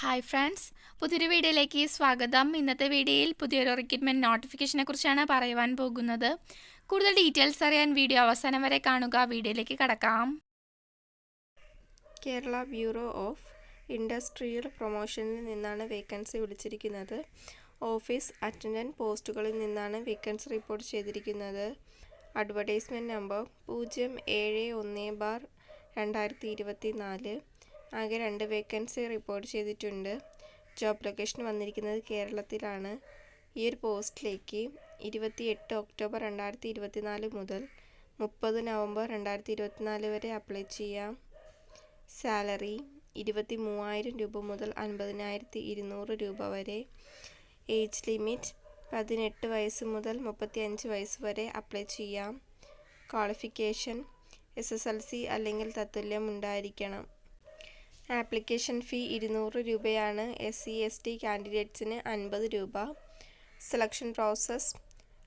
Hi friends, പുതിയൊരു വീഡിയോയിലേക്ക് സ്വാഗതം. ഇന്നത്തെ വീഡിയോയിൽ പുതിയൊരു റിക്രൂട്ട്മെൻറ്റ് നോട്ടിഫിക്കേഷനെ കുറിച്ചാണ് പറയുവാൻ പോകുന്നത്. കൂടുതൽ ഡീറ്റെയിൽസ് അറിയാൻ വീഡിയോ അവസാനം വരെ കാണുക. വീഡിയോയിലേക്ക് കടക്കാം. കേരള ബ്യൂറോ ഓഫ് ഇൻഡസ്ട്രിയൽ പ്രൊമോഷനിൽ നിന്നാണ് വേക്കൻസി വിളിച്ചിരിക്കുന്നത്. ഓഫീസ് അറ്റൻഡൻറ്റ് പോസ്റ്റുകളിൽ നിന്നാണ് വേക്കൻസി റിപ്പോർട്ട് ചെയ്തിരിക്കുന്നത്. Advertisement number 071/2024. ആകെ 2 വേക്കൻസി റിപ്പോർട്ട് ചെയ്തിട്ടുണ്ട്. ജോബ് ലൊക്കേഷൻ വന്നിരിക്കുന്നത് കേരളത്തിലാണ്. ഈ ഒരു പോസ്റ്റിലേക്ക് 28 ഒക്ടോബർ 2024 മുതൽ 30 നവംബർ 2024 വരെ അപ്ലൈ ചെയ്യാം. സാലറി 23,000 രൂപ മുതൽ 50,200 രൂപ വരെ. ഏജ് ലിമിറ്റ് 18 വയസ്സ് മുതൽ 35 വയസ്സ് വരെ അപ്ലൈ ചെയ്യാം. ക്വാളിഫിക്കേഷൻ SSLC അല്ലെങ്കിൽ തത്തുല്യം ഉണ്ടായിരിക്കണം. ആപ്ലിക്കേഷൻ ഫീ 200 രൂപയാണ്. SC/ST കാൻഡിഡേറ്റ്സിന് 50 രൂപ. Selection process: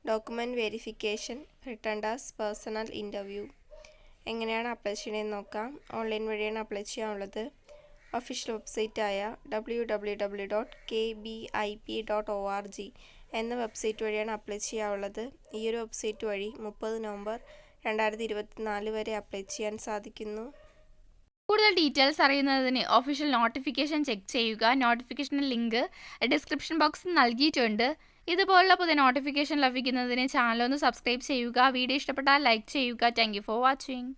document verification, written task, personal interview. എങ്ങനെയാണ് അപ്ലൈ ചെയ്യണമെന്ന് നോക്കാം. ഓൺലൈൻ വഴിയാണ് അപ്ലൈ ചെയ്യാനുള്ളത്. ഒഫീഷ്യൽ വെബ്സൈറ്റായ www.kbip.org എന്ന വെബ്സൈറ്റ് വഴിയാണ് അപ്ലൈ ചെയ്യാനുള്ളത്. ഈ ഒരു വെബ്സൈറ്റ് വഴി 30 നവംബർ 2024 വരെ അപ്ലൈ ചെയ്യാൻ സാധിക്കുന്നു. കൂടുതൽ ഡീറ്റെയിൽസ് അറിയുന്നതിന് ഒഫീഷ്യൽ നോട്ടിഫിക്കേഷൻ ചെക്ക് ചെയ്യുക. നോട്ടിഫിക്കേഷൻ ലിങ്ക് ഡിസ്ക്രിപ്ഷൻ ബോക്സിൽ നൽകിയിട്ടുണ്ട്. ഇതുപോലുള്ള പുതിയ നോട്ടിഫിക്കേഷൻ ലഭിക്കുന്നതിന് ചാനൽ ഒന്ന് സബ്സ്ക്രൈബ് ചെയ്യുക. വീഡിയോ ഇഷ്ടപ്പെട്ടാൽ ലൈക്ക് ചെയ്യുക. Thank you for watching.